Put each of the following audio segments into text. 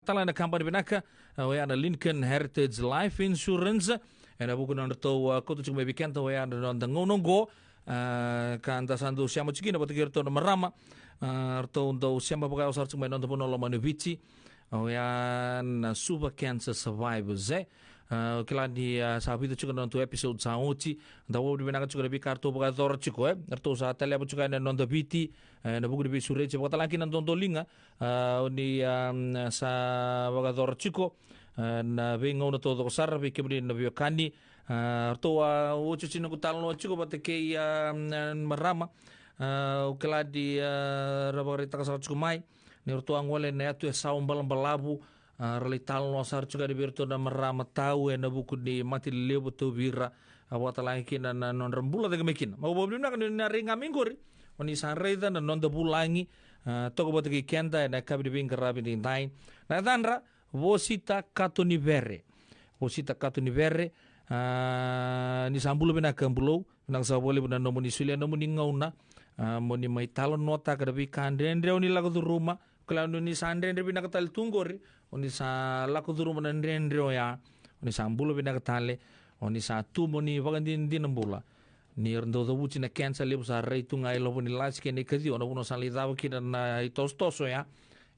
talana company binaka ana Lincoln Heritage Life Insurance ena buku na to kotu chuma bikenta ana nongo kanta sandu siamo chikina patikirto na marama to ndo siamo baka usar chuma nonto pono lo manuvici na super cancer survivors kila di sabi itu juga nonton episode sauci ndawo di benaka juga lebih kartu baka dor chiko arto sa tele juga na nonton biti na buku di sure chiko talaki nonton tolinga ni sa baka dor chiko na bingo na todo sar bi kebri na biokani arto ucu chino kutalno chiko pateke marama kila di rabari takasar chiko mai ni arto angole na atu sa umbal-balabu relital no sar juga di birto na marama tau na buku di mati lebo to bira awata lagi na non rembula daga mekin mau boblim na kan na ringa minggur oni sanreda na non da bulangi toko bote ki kenta na kabi di bingkara bi dai na danra vosita katonivere ni sambulo bena kambulo nang sa bole bena nomoni sulia nomoni ngauna moni mai talon nota kada bi kandendre oni lago tu rumah kalau ni sandendre bina katal tunggori oni sa laku turu menandendre ya oni sambulo bina katale oni sa tu moni bagandin dinambula ni rendo do buci na cancel lebu sa rei tunga ilo ni las ke ne kazi ono uno sali dawo kina na itostoso ya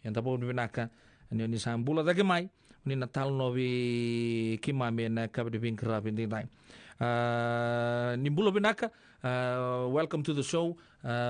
yang tapo bina ka ni sambulo da ke mai oni natal no bi kimame na kabde bin krabin ding dai ni bulo binaka welcome to the show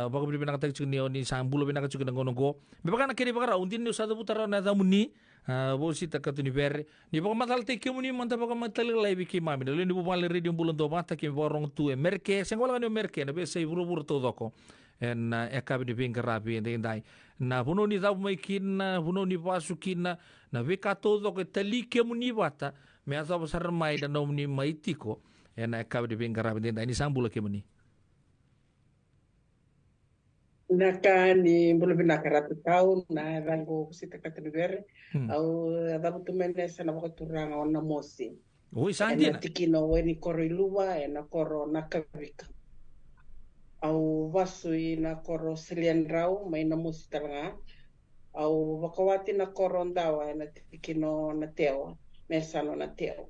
bago binaka tak chuni oni sambulo binaka chuni ngono go be baka na keri baka undin ni usada putara na zamuni bo si takatuni ber ni baka matal te kemuni manta baka matal lai bi kimame le ni bo pale radio bulo do mata ke borong tu merke sengola ni merke na be sei buru to doko en kabde bin krabin ding dai na buno ni da mai kin buno ni pasukin na veka todo ke tali ke muni bata me asa besar mai dan nomni mai tiko ena kabde bengara benden ini sambula ke muni naka ni bulu bina karatu tahun na rango sita katuniber au adabu tumene sana waktu turang ona mosi sandina tikino weni koro iluwa ena koro nakavika au wasui na koro silian rau mai na mosi taranga au wakawati na koro ndawa ena tikino na teo mesano na teo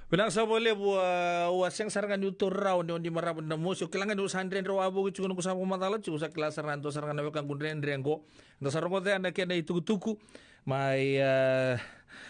Bilang sa boleh buat yang sarangan itu raw ni marab na musyo kilangan do sandren raw abo gitu ko sa matala chu sa klasa ranto sarangan na kan gundren rengo na sarango de na kena itu tuku mai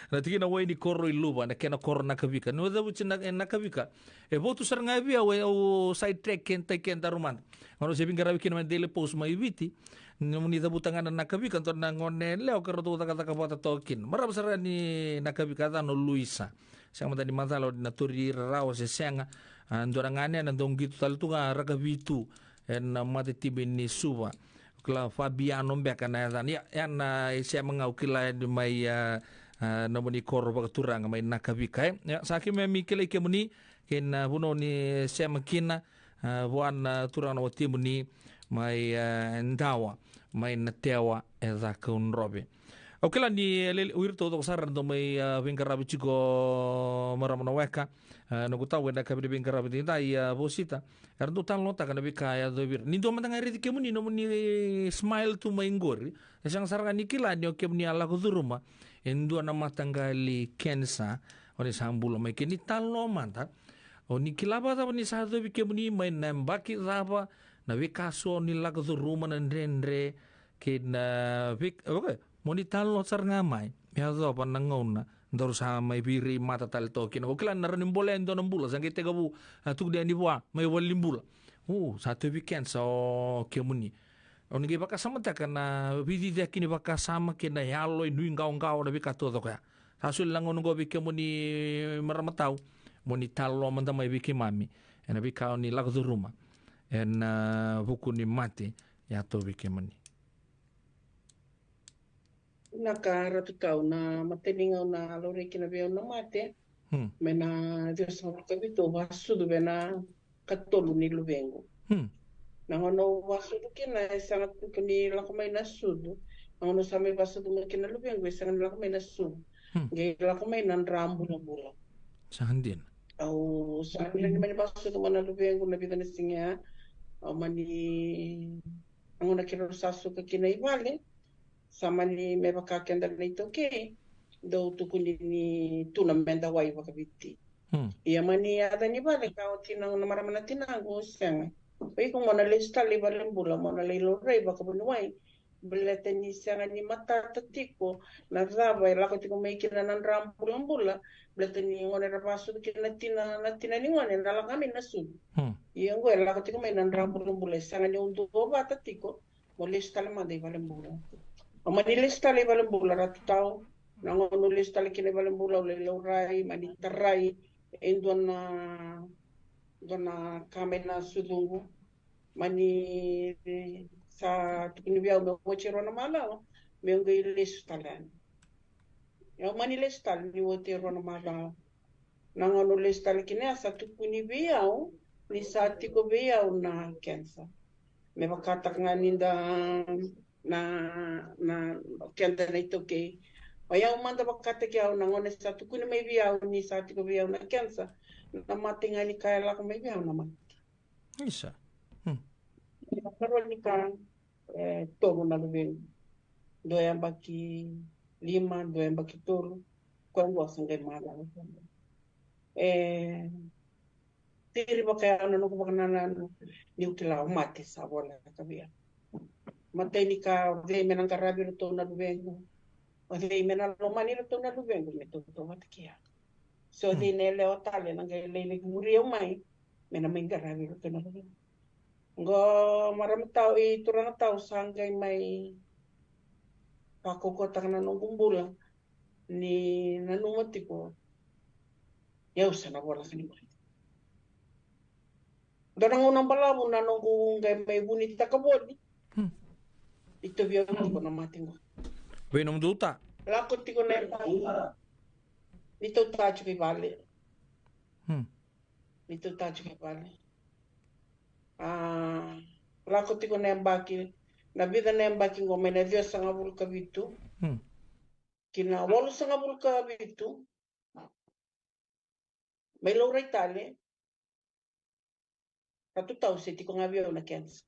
na tigina way ni korro iluba na kena korro na kavika no da bucin na kavika e botu saranga bia o side track ken taruman ono se bingara bikin man dele post mai viti ni da butangan na kavika to na ngone leo karo to taka bota tokin marab sarani na kavika no Luisa siang mata di mata lo di naturi rawa se siang andorangane na dong gitu tal tunga raga vitu en mate tibe ni suwa kla Fabiano mbeka na ya na sia mangau kila di mai nomoni korro ba turang mai nakabika ya saki me mikele ke muni ken buno ni sia makina buan turang no timuni mai ndawa mai natewa eza kun robe Okela ni uir todo saran do mai bingkarabi chico maramona weka no kuta wenda kabide bingkarabi tinta ia bosita erdo tan lota kana bika ya do bir ni do matanga riti kemuni no muni smile tu mai ngori sang saranga nikila ni kemuni ala ko duruma endo na matangali kensa ori sambulo mai keni tan lo manta oni kilaba ta ni sa do kemuni mai nambaki raba na bika so ni la ko duruma na ndendre kin bik okay Moni talo sar ngamai, ya zo pan nangauna, ndor sa mai biri mata tal tokin. O kila naran imbolen do nambula, sang kete gabu tuk dia ni bua, mai walimbula. Satu weekend so kemuni. Oni ke baka sama tak na vidi dia kini baka sama kena yalo inui ngau na bika to ya. Hasul langon go bika muni maramatau, moni talo manda mai biki mami. Ena bika ni lagu rumah. En buku ni mati ya to biki muni. Naka ratu tau na mateninga na lore kina bia na mate mena Dios no ka bito wasudu bena katolu ni lubengo na ngono wasudu kina sangat kini lakamay na sudu na ngono sa may wasudu kina lubengo sangat lakamay na sudu ngay lakamay na rambo na bula sangat din au sangat ni mani wasudu mana lubengo na bita na singa au mani ngono kina sasu ka kina ibale sama ni me bakakenda na ito ke do tukuni ni tunamenda wai wakabiti. Ia mani ada ni bale kau tinang na maramana tinang usang. Pai kung mona lista li balen bula mona li lorei wakabunuai. Belete ni sanga ni mata tatiko na raba ila ko tiko mai kina nan rambulang bula belete ni ngone rapasu kina tina ni ngone dalam kami nasu. Ia ngwe ila ko tiko mai nan rambulang bula sanga ni untuk oba tatiko mo lista le mande balen bula. Mani lista le balen bula ratu tau nangono lista le kina balen bula le lorai mani tarai dona kamena sudungu mani sa tukuni biau me mochiro na mala me ngai listalan ya mani listal ni wotiro na mala nangono listal kine sa tukuni biau ni sa tiko biau na kensa me bakatak nganinda na kenda na ito ke Waya umanda bakate kia au nangone sa tukuni mai biau ni sa tiko biau na kensa na mati ngani kaya lako mai biau na mati. Isa. Pero ni ka togo na lubeng. Doya baki 5, doya baki tolo. Kwa ngwa sangay mala. Tiri ba kaya ano ko bakana ni ukila mati sa wala kabia. Matay ni ka de menang karabi to na lubeng. Kasi mena lomani to na lubeng meto to matikia. So di nele otale nang lele muri mai mena mengarabi to na lubeng. Ngo marami tao turang tao sanggay may pakukotang nanong bulang ni nanumati ko. Yaw sana wala sa nimo. Darang unang palabo nanong kung may bunita kabodi. Ito biyo ko na mating ko. Venom duta. Lakot ko na ito tacho kay bali. Ito tacho kay bali. Lakot ko na baki. Nabida na baki ko may Dios sa ngabul kabitu. Kina walo sa ngabul kabitu. May loray tali. Ratu tao si tiko nga biyo na kensa.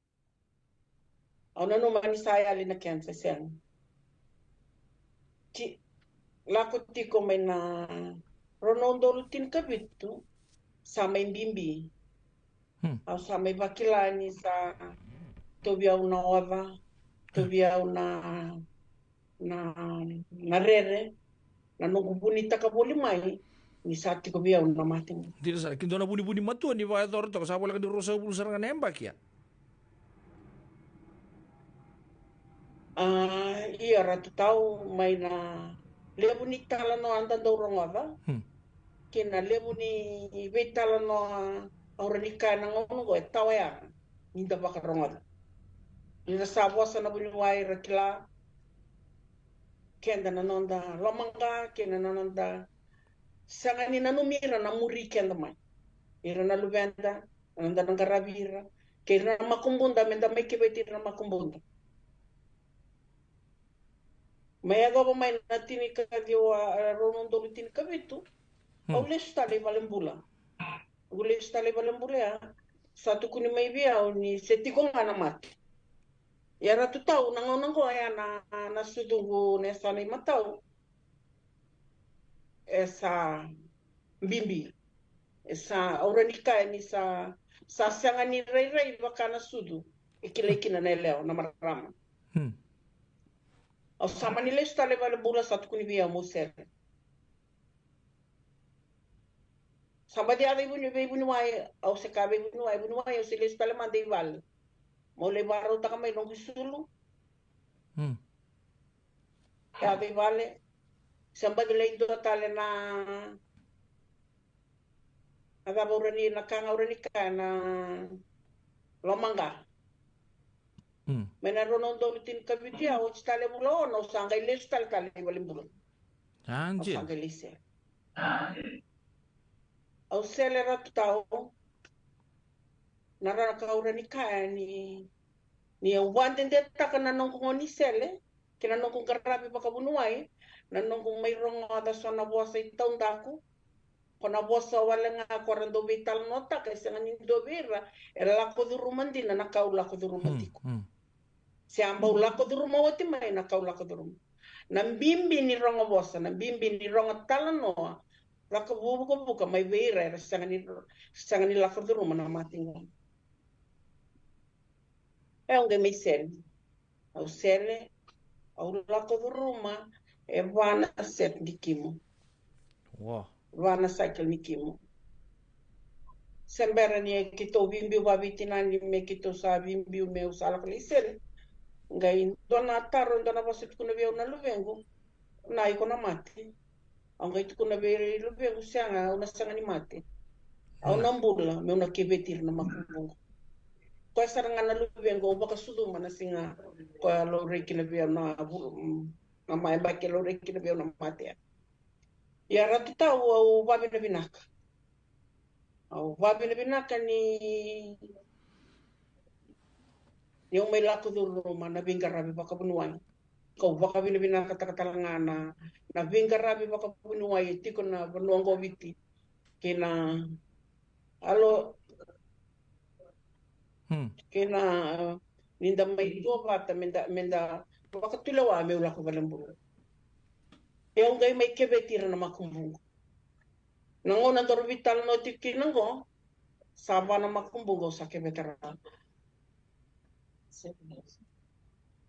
Ako na naman isaya ali na kensa siya. Lakot tiko may na Ronaldo lutin kabitu sa may bimbi. Ako sa may bakilani sa tubiyaw na oda, tubiyaw na rere, na nungubunita ka boli mai, ni sati ko biyaw na mating. Tidak salah. Kita na buni-buni matuan di bawah torto. Kasama lagi di rusa pulsar nga nembak ya. Iya ratu tau may na lebu ni tala no andan daw rongoda. Kina lebu ni betala no auranika na ngono go tawa ya. Ninda baka rongoda. Nina sabwa sa na bunuwai rakila. Kenda na nonda lomanga, kenda na nonda sanga ni nanumira na muri kenda mai. Ira na lubenda, nanda na garabira. Kira na makumbunda, menda may kibetir na makumbunda. May agawa may natini ka diwa Ronaldo lutin kabitu. Ulis tali balembula. Ulis tali balembula ya. Satu kuni may biyaw ni setiko nga na mati. Ya ratu tau nangonang ko ya na sudungu nesa ni matau. Esa bimbi. Esa oranika ni sa sanga ni rei baka na sudu. Ikileki na neleo na marama. Au sama ni les tale bale bula satu kuni biya musel. Sama dia ibu ni wai au sekabe ibu ni wai au si les tale mande val. Mau le baro ta kamay nong sulu. Ya be vale. Samba de le do tale na aga borani na kanga urani kana lomanga. Mena Ronaldo lutin kabitia o tale bulo no sangay les tale walim bulo. Anjir. Sangay lise. Au selera tao naraka urani ka ni wanden de taka na nong kung ni sele kina nong kung karabi pa kabunuay na nong kung may rongoda so na bosa itaw dako ko na bosa wala nga korando vital nota kasi nga nindo bira era la ko durumandi na nakaula ko durumandi ko Siamba ulako duruma wati mai na kaulako duruma. Nambimbi ni ronga bosa, nambimbi ni ronga talanoa. Laka buka mai veira era sangani lako duruma na matinga. Onge mai seri. Au sere, au lako duruma, vana set di kimo. Wow. Vana cycle ni kimo. Sembera ni kito bimbi wabitina ni me kito sa bimbi me usala kali sere. Ngai dona taro dona basit kuna bia una luvengo na iko na mati au ngai kuna bia luvengo sanga una sanga ni mati au na mbula me una kebetir na makumbu ko saranga na luvengo baka sudu mana singa ko lo rekina bia na na mai ba ke lo rekina bia na mati ya ratu tau au babi na binaka au babi na binaka ni yung may lako duruma na bingarabi baka bunuan. Kau baka binabina kata-katalangana na bingarabi baka bunuan tiko na bunuan ko biti. Kina alo kina ninda may dua bata menda baka tulawa may ulako balamburo. Yung gay may kebetira na makumbungo. Nango na dorbital no tikinan ko saba na makumbungo sa kebetira.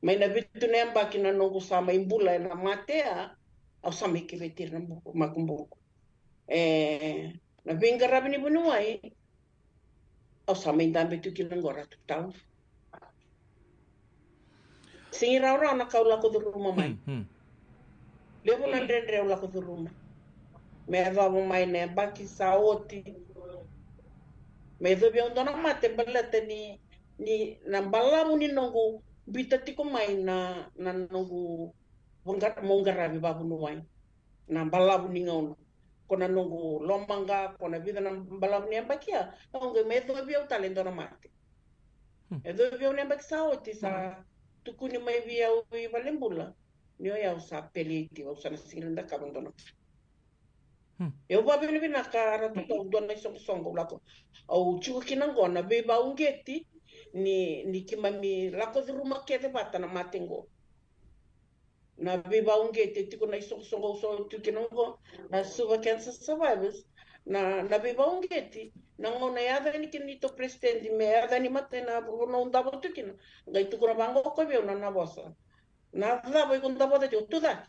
May nabitu na yan baki na nungu sama imbula na matea au sama ikibetir na makumbuko. Nabingarabi ni bunuay au sama indambi tu kinangora tutau. Singiraw na kaula ko duruma may. Levo na rendre ula ko duruma. May avamo may na baki sa oti. May dobi ang doon mate balata ni nambalamu ni nongu bitati ko mai na nongu mongarabi babu nuai nambalamu ni ngono kona nongu lombanga kona vida nambalamu ni ambakia nongu medo bia talento na mate edo bia ni ambaksa oti sa tukuni mai bia ui valembula ni ya usa peliti usa na silinda kabandono eu babi ni binaka to dona songo lako au chuko kinangona be ba ungeti ni kimami lako di rumah kete bata na matingo na biba ungete tiko na songo so tukinongo na suba cancer survivors na biba ungeti na ngona yada ni kinito presidente me yada ni matena no ndabo tukino ngai tukura bango ko be na bosa na dabo ko ndabo de tuda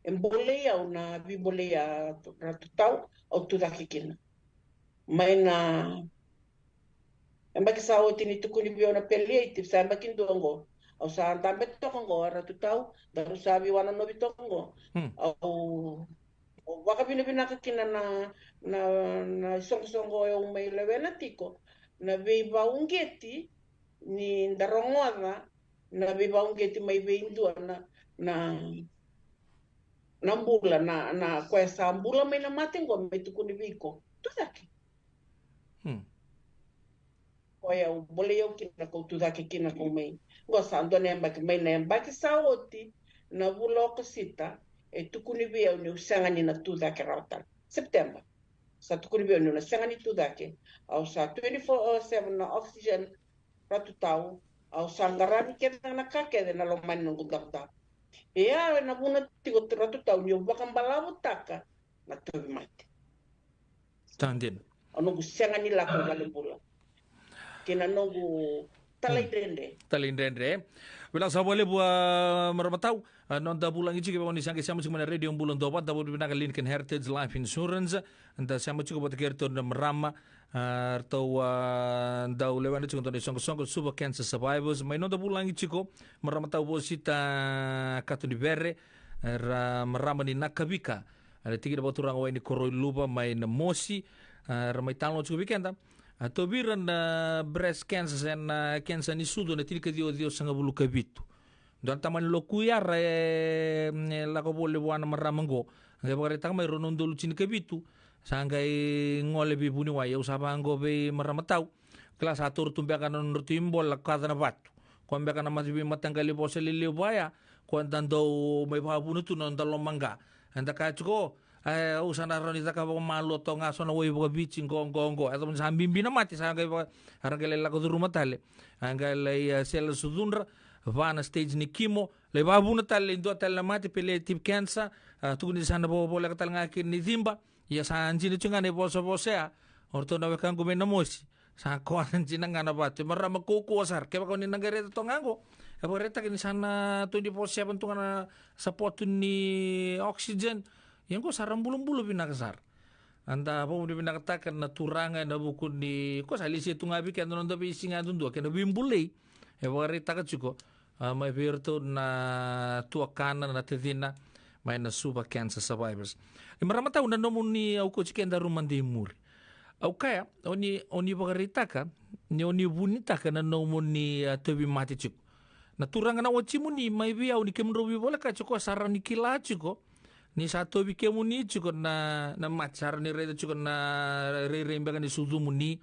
emboleia una biboleia ratutau au tuda kikina mai na embaki sa o tini tukuni bio na peli tip sa embaki ndongo au sa andambe tokongo ara tutau daru sabi wana no bitongo au waka bina kina na songo eu mai levena tiko na beiba ungeti ni ndarongoa na beiba ungeti mai beindu na mbula na kwa sa mbula mai na matengo mai tukuni biko tudaki Oya bole yo kina ko tu dake kina ko mai go sando ne mbaki mai ne mbaki saoti na bulo ko sita e tukuni bi au ni sangani na tu dake rauta September sa tukuni bi au na sangani tu dake au sa 24/7 na oxygen ratu tau au sangarani ke na kake de na lo mani ngu dakta e ya na buna tigo ratu tau ni bakam balabu taka na tu mate Tandin anu sangani la ko balebula kina nongu talindrendre bilang sabole bua maramatau non da bulang ichi ke bawani sange sama cuma radio bulan dobat da bulu binaga Lincoln Heritage Life Insurance anda sama cukup buat kerto na merama atau da ulewan cukup untuk song super cancer survivors mai non da bulang ichi ko maramatau bosita katu di berre merama ni nakabika ada tiga dapat turang wa ini koroi lupa mai na mosi ramai talo cukup weekend atau biran breast cancer na cancer ni sudo na tilka dio sanga bulu kabitu dan taman lo kuyar la ko bolle wana maramango ngai bagare tang mai ronon dulu cin kabitu sangai ngole bi buni wa usaba ngo be maramatau kelas atur tumbe kan nurtimbol la kadana batu ko mbe kan mati bi matangali boseli le baya ko ndando mai ba bunu tu non dalo manga anda ka chuko usana ronita ka ba malu to nga so na woi ba bici ngong atau sambimbi na mati sa ga harga la ko rumah tale anga le sel sudunra vana stage ni kimo le babu na tale ndo tale mati pele tip cancer tu ni sana bo bola ka talanga ni dimba ya sa anjini chunga ne boso bosea orto na wekan ko na mosi sa ko anjina ngana bate marra makoko sar ke ba ko ni nagare to ngango reta kini sana 24/7 tu kana support ni oxygen yang ko sarang bulu-bulu pinakasar anda apa mau pinakatakan na turanga na buku ni ko salisi tu ngabi kan non tapi singa dundu kan bimbulei reta ka chuko mai virtu na tua kana na tedina mai na suba cancer survivors imaramata una nomuni au ko chikenda rumandi muri au kaya oni bagarita ka ni oni bunita ka na nomuni tebi mati chuko na turanga na wachimu ni mai bia uni kemrobi bola ka chuko sarang ni kila chuko ni satu bikemu ni cukup na macar ni reda cukup na rembaga ni sudu muni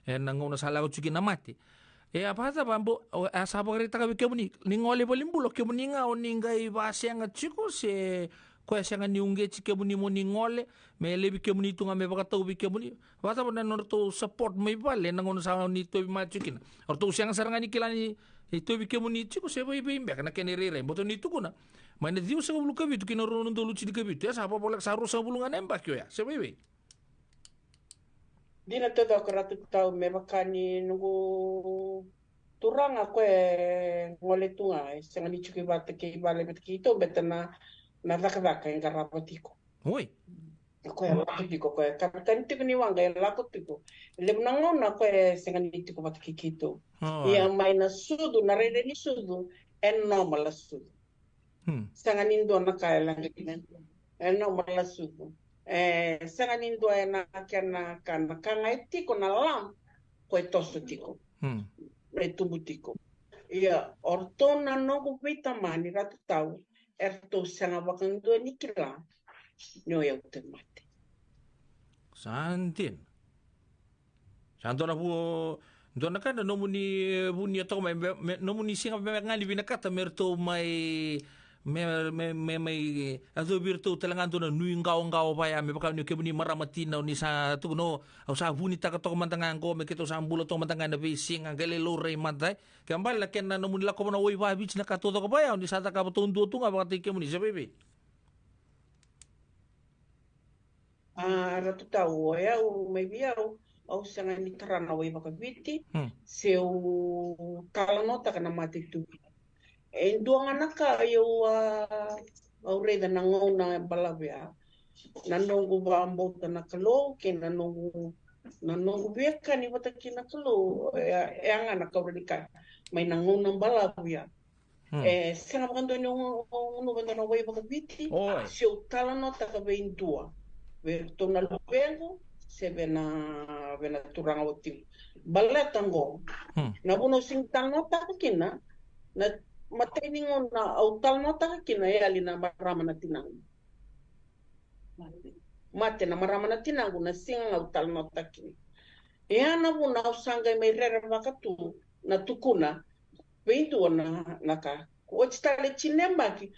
na ngona salah cukup na mati apa ta bambo asaba kereta ka bikemu ni ngole bolimbulo kemu ni nga oni ngai base nga cukup se ko sanga ni unge cikemu ni moni ngole mele bikemu ni tunga me baka tau bikemu ni bata bana norto support mai bale na ngona salah ni to macukin orto siang saranga ni kilani itu bikemu ni cukup se bai bai mbak na kenere boto ni tukuna mana diu sa bulu kabitu kina rono ndo luci di kabitu ya sapa bolak saru sa bulungan embak yo ya sebebe dina todo keratu tau me bakani nungu turang aku ngole tunga senga ni cuki bate ke bale bet kito betana na daka yang karapatiko oi aku lapatiko ko kapitan tiko ni wanga lapatiko lebnango na ko senga ni tiko bate kito ia maina sudu na rede ni sudu normal sudu sangan indo na kaya lang no malasuko sangan indo na kana kanga etiko na lam ko etoso tiko retubutiko ia orto na no ko pita mani ratu tau erto sanga bakando ni kila no ya utemate santin santona bu dona kana no muni bunia to mai no muni singa be ngali binakata merto mai me azo birtu telangan na nui ngau pa me baka ni kebuni maramatina ni sa tu no au sa buni ta to mantangan ko me keto sambulo to mantangan na bising ang gele lo re matai kambal la ken na mun la ko na oi ba bich na ka to ko pa ni sa ta ka to ndu tu nga baka kemuni sa bebe ratu tau ya me bia au sanga ni tarana oi baka biti seu kalanota kana mati tu dua anak yo aure na ngona balabia nanongu bambo na kalo ke nanongu beka ni wata kina kalo yang anak kaurika mai ngona balabia senga bando no bando no way bakabiti se utala no ta ka bein tua ver tona lupengo se vena turanga woti balatango na bono sing tanota kina na matainingon na autal nota kina ali na marama na tinang mate na marama na tinang na singa autal nota kini na buna usanga mai rere wakatu na tukuna veintu na naka ko stale chinemba ki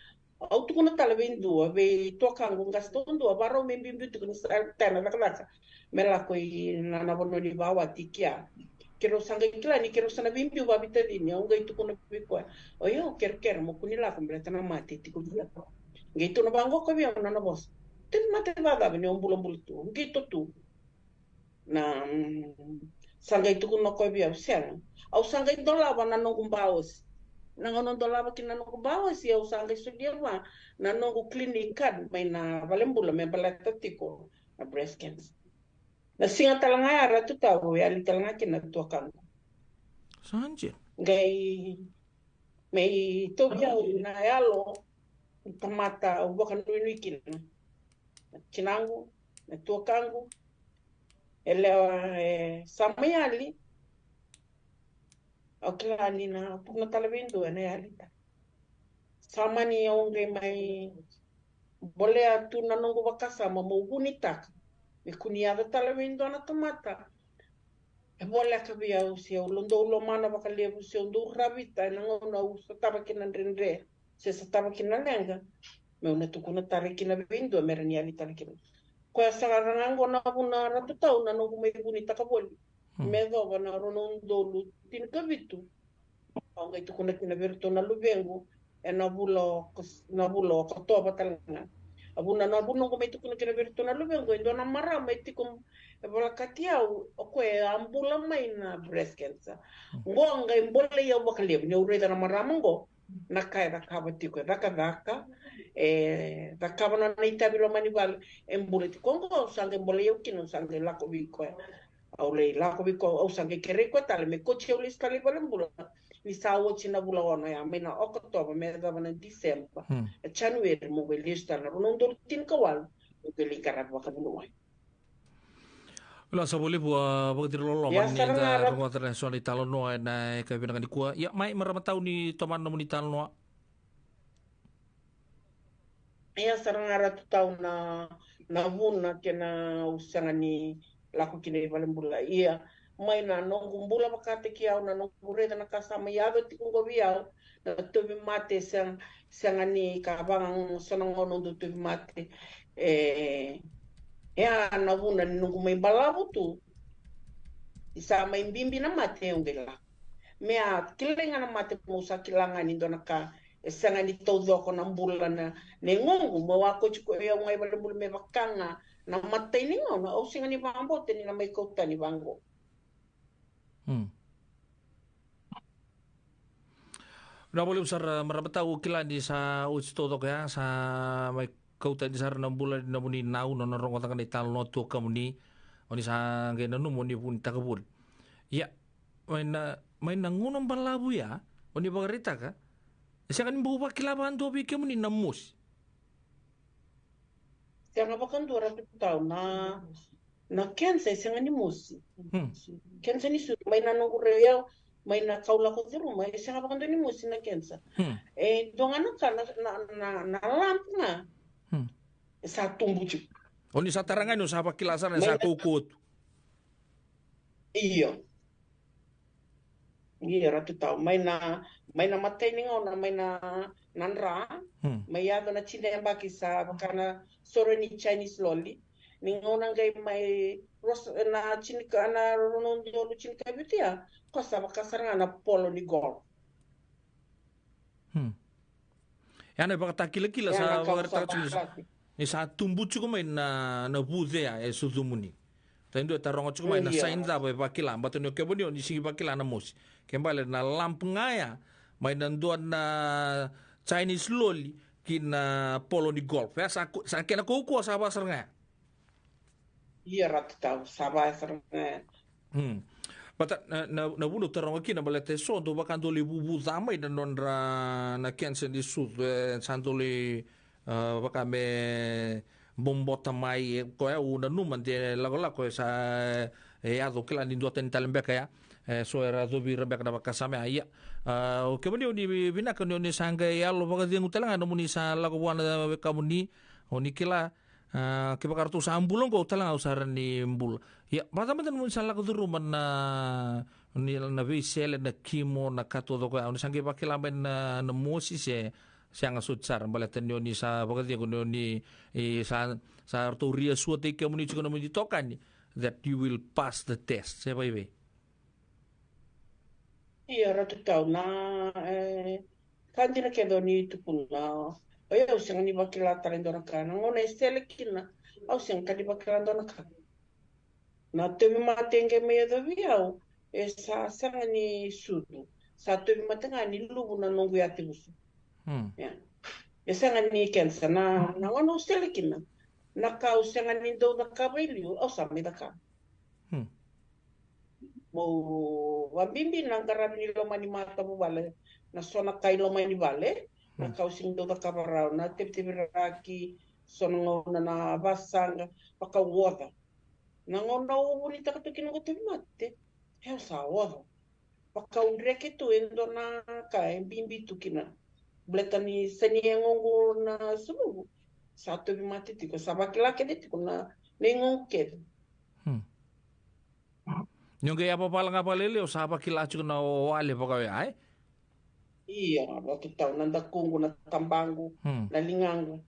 au tukuna tala veintu ve tokangu gastondo baro membimbi tukuna tana na klasa mela ko na bono ni bawa tikia kero sanga kila ni kero sana bimbi wa bitadini au ngai tukuna bikwa oyo ker mo kunila kompleta na mati tiku dia ngai tu na bango ko bia na bos tin mate ba da ni ombulo tu ngai tu na sanga tukuna ko bia sen au sanga dola ba na no kumbaos na ngono dola ba kina no kumbaos ya sanga studio wa na no klinikan mai na valembula me balata tiko na breast cancer na singa talanga ratu tau ya li talanga kina tuakan sanje gai mai tobia na yalo tamata ubakan nui kina chinangu na tuakangu ele samayali oklani na pugna talabindo na yalita samani onge mai bole atu na nongo bakasa mo bunitak kuniada talavindo na tomata bola ka bia usia londo lo mana bakale usia ndo rabita na ngona usa taba kinan rendre se sa taba kinan lenga me una tukuna tarikina vindo merani ali tarikina ko sarango na buna ratu tau na no me buni takaboli me do na rono ndolu tin kavitu au ngai tukuna kina verto na luvengu e na bulo ko to batalanga abuna na buno ko me tukuna kina verto na luvengu ndo na mara me tikum e bola katiau o ko e ambula mai na breast cancer ngo ngai mbole ya bakale ne ure na mara ngo na kai da kaba tiko da ka da kaba na ita bilo manival embule kongo sange mbole yo kino sange la ko biko au le la ko biko au sange kere ko tal me ko cheu stali balembula ni sawo china bula ona ya mena oktoba me da bana december january mo be lista na non dol tin kawal ke li karat wa kabulu la sa boleh buat begitu lolo ya man ni da rongo internasional di talon noa na ka bina kan kuah ya mai meramatau ni toman no ni talon noa ya sarangara tu tau na vuna ke na usanga ni lako kine valembula ia mai na nongu mbula makate ki au na nongu reda na kasama yado tikungo biau na tuvi mate sanga ni kabang sonongo nondu tuvi mate ya na vuna ni nongu mai balabu tu isa mai mbimbi na mate ungela mea kilenga na mate musa kilanga ni dona ka sanga ni todo ko na mbula na nengongu mo wako chiko ya ngai balembula me bakanga na mate ni ngona o singa ni bambo te ni na mai kota ni bango na boleh usar meramatau kila di sa uci todo ya sa mai kau tadi sar na bulan na muni nau no rongo tangan di talon no tu kamuni oni sa ngai nanu muni pun takabul ya mai na ngunong balabu ya oni bagarita ka siya kan buwa kilaban to bi kemuni namus siya nga bakan dura tu tau na kensa siya nga ni musi kensa ni su may na nung real may na kaula ko zero may siya nga bakan ni musi na kensa donga na ka na lamp nga sa tumbuju oni sa tarangan no sa pakilasan sa kukut iyo ratu tau may na matay ni nga may na nanra may yado na chinemba kisa bakana soro ni Chinese loli ni nga gay may na chinika na ronon dolo chinika bitia kosa bakasar nga na polo ni golf yana baka takila sa baka ni sa tumbu chuko may na buze ya suzumuni tendo tarongo chuko may na sainza ba bakila bato ni keboni ni sigi bakila na mos kembali na lamp ngaya may nanduan na Chinese loli kina polo ni golf ya sa kena kuko sa basar nga iya ratau sa basar nga Bata na buno tarongo kina balete so do bakando li bubu zamai dan nondra na kensen di sud santoli baka me bombota mai ko ya una numan de lagola ko sa ya do kila ni do ten talembeka ya so era do bi rebeka na bakasame ya o kemoni oni bina kan oni sanga ya lo baka dingu talanga no muni sa lago wana kamuni oni kila ke bakartu sa ambulong ko talanga usaran ni mbul ya mata-mata mun sa lago duru man ni na visele na kimo na kato do ko oni sanga bakila ben na mosi se siang sutsar balatan ni sa bagati ko ni sa artoria suote ke muni chiko muni tokan that you will pass the test se baibe iya ratu tau na kanjina ke do ni tupuna oya usang ni bakila talendona kana ngona estele kina au sing kadi bakila ndona kana na temi matenge me do viau esa sanga ni sudu sa temi matenga ni lubu na nongu ya tibusu sanga ni kensa na ngono stele kina na kau sanga ni do na kabailu au sami da ka mo wambimbi na ngarabi ni lo mani mata mo bale na sona kai lo mani bale na kau sing do da kabarau na tepti raki sono na basanga paka woda na ngono uni takatukin ko temate he sa woda paka unreke tu endo na kai bimbi tukina bletani seniengongo na sulu satu bimati tiko sabakila kede tiko na nengon kede nyonge apa palang apa lele o sapa kila chuko na wale pakawe ai Iya, ratu tau nanda kungu na tambangu na lingangu.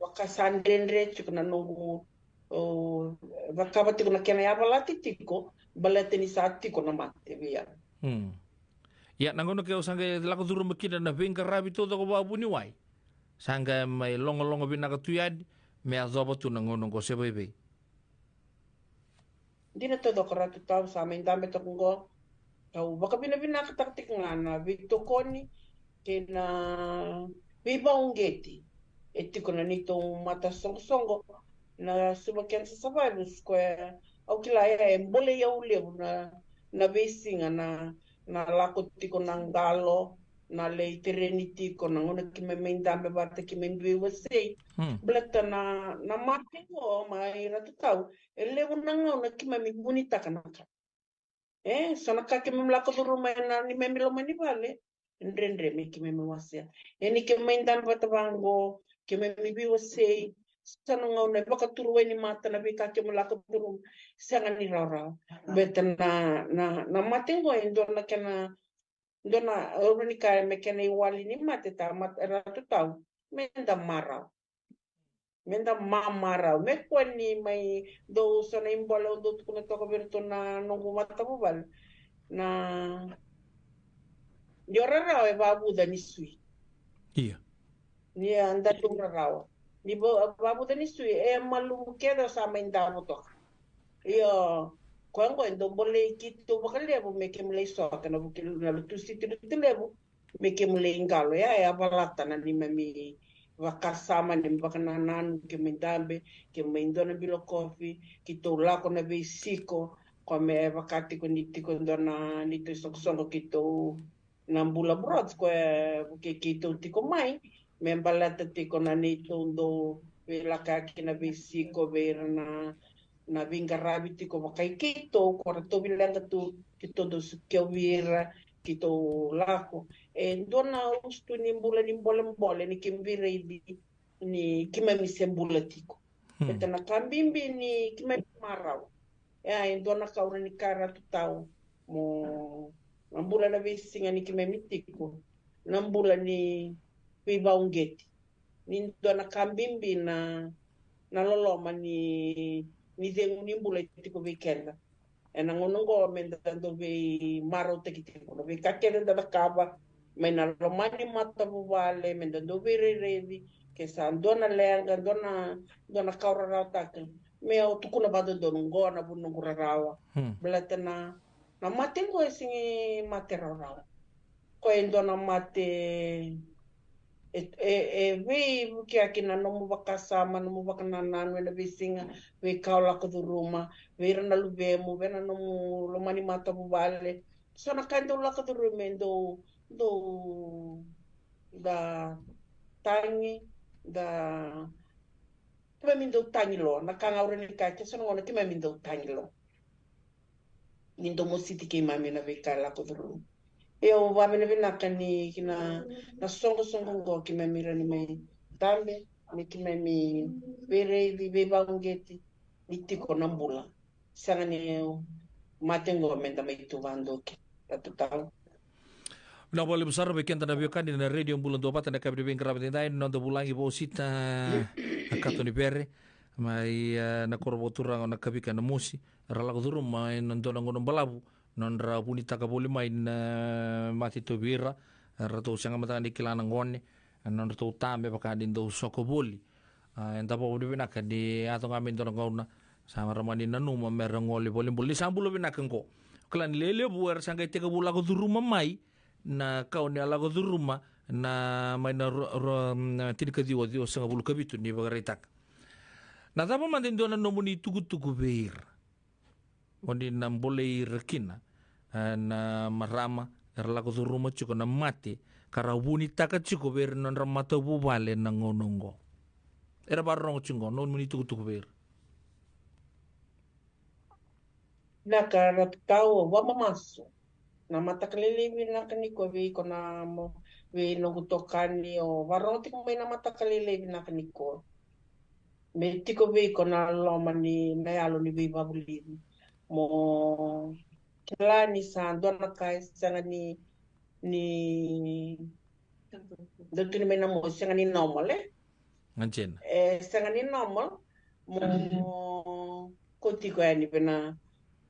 Wakasandendre chuk na nungu vakavati kuna kena ya balati tiko balateni sa tiko na mate via. Ya nangono ke sangga lako turu makina na venga rabi to ko babu ni wai. Sangga mai longo bina ka tuyad me azoba tu nangono ko sebebe. Dina todo ko ratu tau sa main dame to kungo. Tau baka bina ka taktik ngana Victor Koni kena viva ungeti. Eti kuna nito mata songo na subakian sa survival square. Au kila ya embole ya ule na besinga na lako tiko ng galo na lei tereni tiko na ngona ki me dame bata ki me biwa sei blata na mati ko mai ratu tau ele na ngona ki me bonita kanaka sana ka ki me lako duru mai na ni me lo mani vale ndrendre me ki me wasia eni ki me dame bata bango ki me biwa sei sana ngona baka turu ni mata na bika ki me lako duru sanga ni rara beta na matengo endo na kena dona unika me kena iwali ni mate ta mat ratu tau menda marau menda marau me kwani mai do sona imbolo do kuna toko virtu na nungu mata bubal na yorara e babu da ni sui Iya. ni anda tunga rawa ni babu da ni sui e malu kedo sa menda moto iyo kwango endo bole kitu bakalebu meke mle so kana bukil na lutu situ lebu meke mle ingalo ya balata na ni mami wakasama ni bakananan ke mendambe ke mendona bilo kofi kito lako na besiko kwa me wakati ko niti ko ndona nito soksono kito nambula brods kwa ke kito tiko mai me balata tiko na nito ndo vela kaki na besiko vera na vinga rabiti ko makai kito ko to bilanga tu kito do ke vira kito lako e dona ustu ni mbole ni kimbire ni kima misembula tiko betana kambimbi ni kima marau e dona kaura ni kara tu tau mo nambula na visinga ni kima mitiko nambula ni viva ungeti ni dona kambimbi na loloma ni dengu ni mbula tiko vikenda e na ngono ngo menda do ve maro te kitiko no ve kakere da kaba me na romani mata vale menda do ve revi ke sa dona lenga dona kaura rata me o tukuna bado do ngo na bunu ngurawa blatana na mate ngo singi mate rawa ko dona mate we ke akina no mu bakasama no mu bakanana na visinga we kaula ko ruma we rana lube mu bena no mu romani mata bu vale so na kando la ko rumendo do da tangi da kima mindo tangi lo na kanga ure ni ka so no kima mindo tangi lo nindo mo siti ke mami na we kala ko ruma eu va bene bene nakani kina na songo ngo ki me mira ni me tambe ni ki me mi vere vi ve bangeti ni tiko na mbula sanga ni matengo menda me tu vando ki tatu tau Na boleh besar bekian tanda biokan di radio bulan 24 tanda kabri bing kerabat ini nonton bulangi bawa sita akato ni pere mai na korbo turang na kabika na musi rala ko turu mai nonton ngono balabu non ra punita ka boli mai na mati to bira rato sanga mata ni kilana ngone non rato tambe pakadin do soko boli enta po di binaka di ato ngamin to ngona sama ramani nanu mamera ngoli boli boli sambulo binaka ko klan lele buar sanga teka bula ko turu mamai na kau ni ala ko rumah na mai na tiri ka diwa diwa sanga bulu kabitu ni bagaritak na tapa mantin dona nomuni tugu beir oni na boleh rekina na marama erla ko rumah cuko na mati karabuni taka cuko beir non ramata bubale na ngonongo era barong cungo non muni tugu beir na karat tau wa mamasu na mata kaliliwi na kaniko vi ko na mo vi no gutokani o varoti ko may na mata kaliliwi na kaniko me tiko vi ko na loma ni na yalo ni vi babulini mo kila ni sa dona kai sanga ni Dotuni mena mo sangani normal Ngancen. Sangani normal mo koti ko ani pena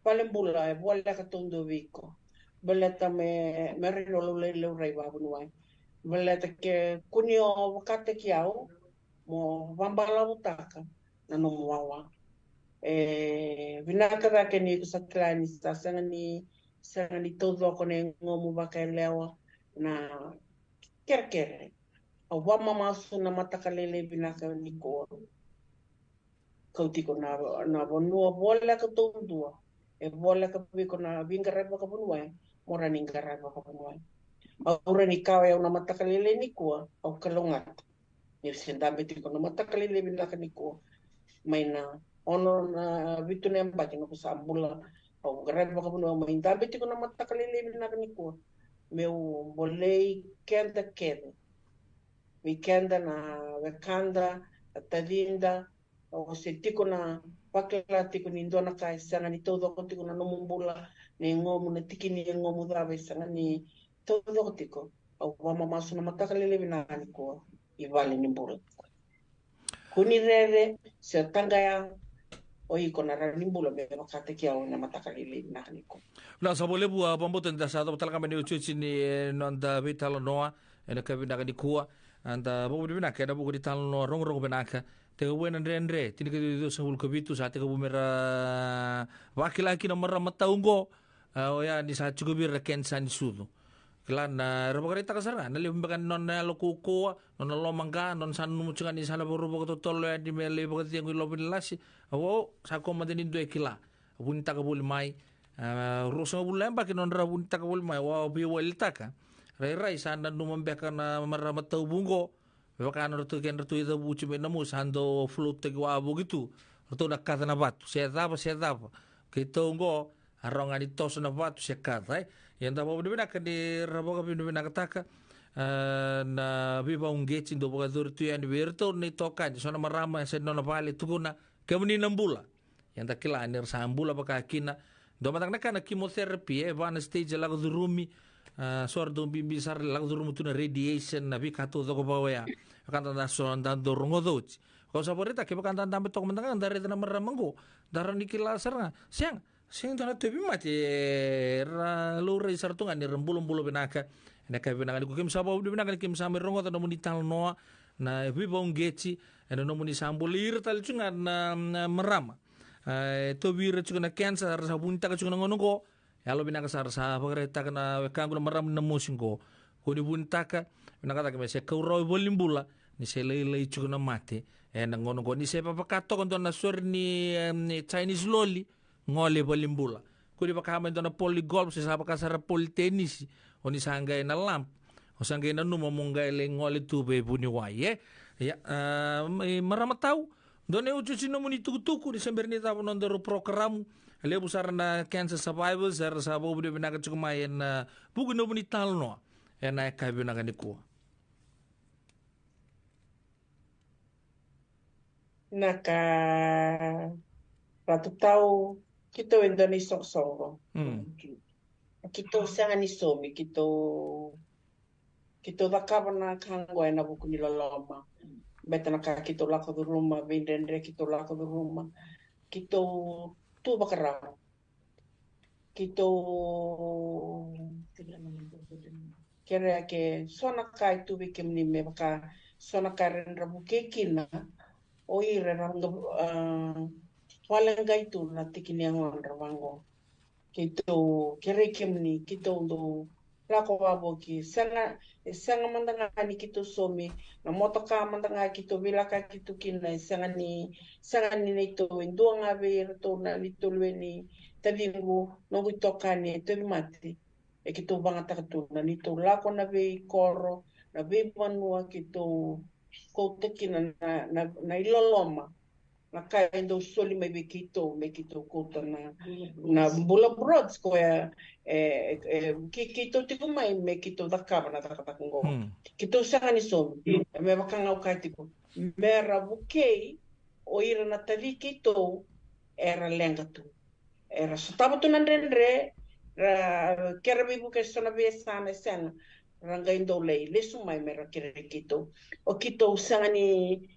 paling bula bola ka tondo viko. Beleta me rino le le rai ba bunuai. Beleta ke kunio wakate kiao mo vambala utaka na no wawa. Vinaka da ke ni kusaklani sta sangani todo kone ngomu bakailewa na kerkere. Wa mama suna matakalele binaka ni ko kautiko na bonua bola ka tondua bola ka biko na bingara ka bonua mora ni ngara ka bonua aura ni kawe una matakalele ni ko au kalongat ni senda betiko na matakalele binaka ni ko maina ono na bitu ne mbaki no kusambula au ngara ka bonua maina betiko na matakalele binaka ni ko meu bolei kenda kede Weekenda na wekanda tadinda o se tiko na pakela tiko ni ndona kai sanga ni todo ko tiko na nomumbula ni ngomu na tiki ni ngomu dawe sanga ni todo ko tiko au mama masu na matakalele binani ko ivale ni mbula kuni rere se tanga ya o iko na rani mbula be makate kia o na matakalele binani ko La sabole bua bombo tenda sa to talaka mani uchi ni nanda vitalo noa ena ka binaka ni kuwa anda bobo binaka da buku di talo noa rong rong binaka te wena ndre tini ka do sa hulka bitu sa te ka bumera wakilaki na mara mataungo o ya ni sa chugubir ken sa ni sudu klan na rabo karita kasara na libu bakan non na lo kuko non lo mangga non san nu chunga ni sala boru bogo to tolo ya di mele bogo tiang lo bin lasi awo sa ko madeni do ekila bunta ka bul mai rusa bulan baki non ra bunta ka bul mai wa bi wel taka rai rai sana nu membeka na mara matau bungo baka na rtu ken rtu ida buci me namu sando flut te wa begitu rtu na kata na batu se dava kito ngo aronga ni tos na batu se kata yang da bobo bina ka di rabo ka bina ka taka na viva un geti do boga dur tu ya ni verto ni toka ni sona marama se nona vale tukuna kemni nambula yang da kila ni sambula baka kina do matang na kana chemotherapy van stage la do rumi sordo bimbi sar la do rumu tuna radiation na bi kato do ko bawa ya kan da so andando rongo doci ko saborita ke bakan dan tambe tok mentang dari tena maramango darani kila sarna siang sing tana tebi mati ra lure sartunga ni rembulum-bulu benaka na ka benaka ko kim sabo du benaka kim samir rongo ta nomuni tal noa na bi bong geci na nomuni sambulir tal cunga na merama to bir cunga na cancer sa bunta ka cunga ngono ko yalo benaka sar sa pagre ta na wekangu meram na musingo ko ni bunta ka benaka ta ke se kauro bolimbula ni se lei cunga na mate na ngono ko ni se papakato kon na sor ni Chinese loli ngole bolimbula kuri baka na poli golf sa kasara poli tenis oni sanggay na lamp o sanggay na numamungay le ngole tube buni waye ya maramatau done ucuci no muni tuku di sember ni tapo non dero program ale busar na cancer survivors ar sa bo bude binaga cukumayen na bugu no muni talno na ka binaga ni ko naka ratu tau kito Indonesia songo. Kito sanga ni somi, kito dakaba na kangwa na buku ni loloma. Beta na kito lako du rumah, bindendre kito lako du rumah. Kito tu bakara. Kito kira ke sona kai tu bikim ni me baka sona karen rabu kekina. Oi reranga walang itu na tikini ang rawango kito kerekem ni kito ndo lako wabo ki sanga mandanga ni kito somi na motoka mandanga kito bilaka kito kina sanga ni ito ndo nga ver to na lito lweni tadingu no toka ni to mati e kito banga takatu na nito lako na be koro na be manua kito ko tekina na iloloma nakaindo soli me kito kota na bula broads ko ya kito tiko mai me kito dakaba na takakungo kito sanga ni so me bakanga o kai tiko me rabuke o ira na tali kito era lenga tu era so taba tu nandre kera bibu ke sona be sana sana rangai ndo lei lesu mai mera kire kito o kito usangani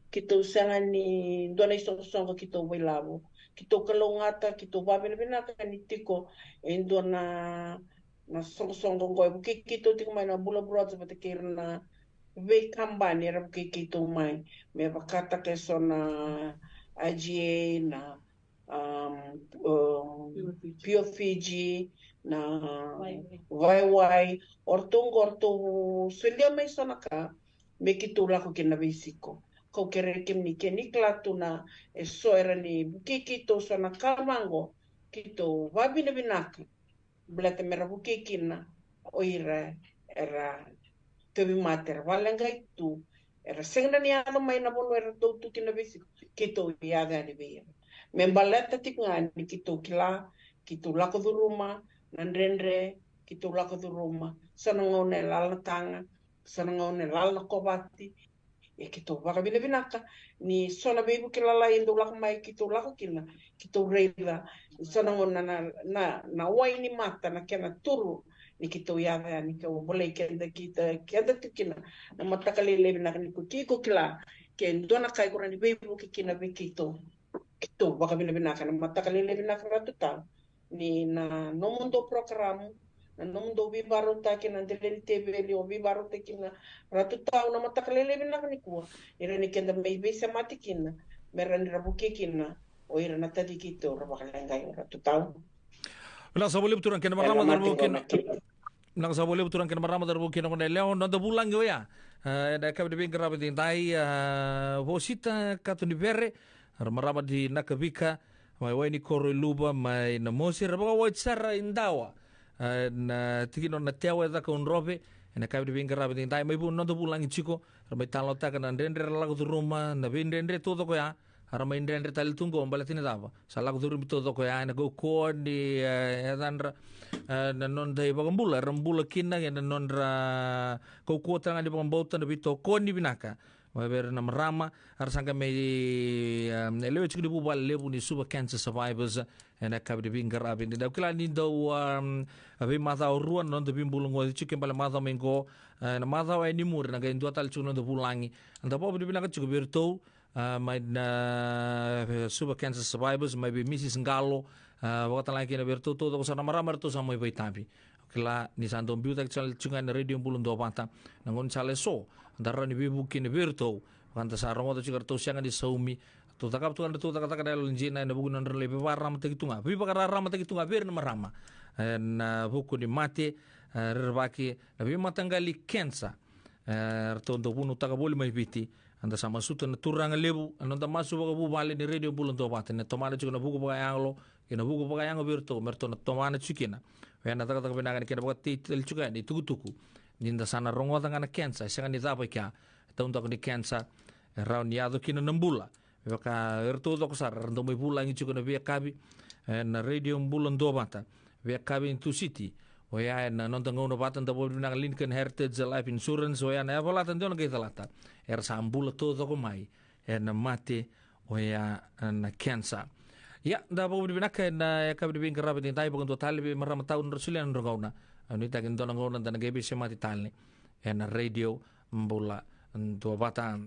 dona isonga kito wailawo kito kalongata kito babena kan tiko endona na songa ngoi buki kito tiko mai na bula bula seperti kirna ve kambani era buki kito mai me bakata ke sona AGA na Pio Fiji na wai orto sulia mai sona ka me ki tu lako ki na visiko ko kere kim ni ke ni klatu na e soera ni buki ki to sona kalmango ki to wabina binaka blate mera buki kina oira era te bi mater walangai tu era sengna ni ano mai na bono era to tu ki na visiko ki to iaga ni be me baleta tikngani ki to kila ki tu lako du rumah nandrenre ki tu lako du rumah sanangone lalatanga sanangone lalakobati e ki tu waka binaka ni sona bebu ki lala indo lako mai ki tu lako kina ki tu reila sanangona na waini mata na kena turu ni ki tu yava ni ka boleh kenda kina na mataka lele binaka ni ku ki kila ken dona kai kurani bebu ki kina be ki tu waka binaka na mataka lele binaka ratu tau ni na nomundo programu na nomundo bibaru ta kina ndele tebeli o bibaru te kina ratu tau na matakalele bina ni kuwa ira ni kenda mai bese mati kina mera ni rabuke kina o ira na tadi kito rabakalanga ratu tau na sabole buturan kena marama darbo kena na sabole buturan kena marama darbo kena kona leo no da bulang yo ya da kabe de grabe din dai vosita katuni berre marama di nakabika mai wai ni koro luba mai na mosi rabaga wai tsara indawa na tikino na tewa da ka unrobe na kabe de binga rabe dai mai bu no do bulangi chiko mai talo ta kana ndendre lago du ruma na bindendre todo ko ya ara mai ndendre tal tungo mbala tini dava sala ko duru todo ko ya na go ko di edandra na non dai bagambula rambula kinna na non ra ko ko tanga di bagambota na bito ko ni binaka Waber na marama arsanga me lewe chikudi bubal lebu ni super cancer survivors and akabe bingar abin da kila ni do abi mata ruan non de bimbulung wa chicken bala mata mengo na mata wa ni mur na ga ndo tal chuno do bulangi anda bob de binaka chiku berto my super cancer survivors maybe Mrs Ngalo wakata lagi na berto to ko sana marama to sa moy baitabi kila ni sandom biuta chal chunga na radio bulung do pata nangon chale so darah ni bibu kini berto kanta sarong oto cikar to sianga di saumi to takap tu anda to takap takap dalam jina na buku nandre lebe warama tegi tunga bibu bakar rama tegi tunga ber na marama na buku di mati rerbaki na bibu matanggali kensa to ndo bunu takaboli mai biti anda sama sutu na turanga lebu anda masu baka bu bale ni radio bulun to pata na tomana cikar na buku baka yanglo kina buku baka yango berto merto na tomana cikina wena takap takap benagan kina baka titel juga ni tuku ninda sana rongo tanga na kensa sanga ni zapa kya taunta ni kensa raun yado kina nambula baka erto to kusar rando mai bula ngi chukuna via kabi na radio bulan do bata via kabi in two city oya na non tanga no bata nda bodu na Lincoln Heritage Life Insurance oya na evola tando na gaitalata sambula to ko mai na mate oya na kensa ya da bodu binaka na kabi bin karabe tin tai bukan to talbe marama taun rasulian rogauna Anita ginto nang ngonan tan gabi semati talni en radio mbula tua batan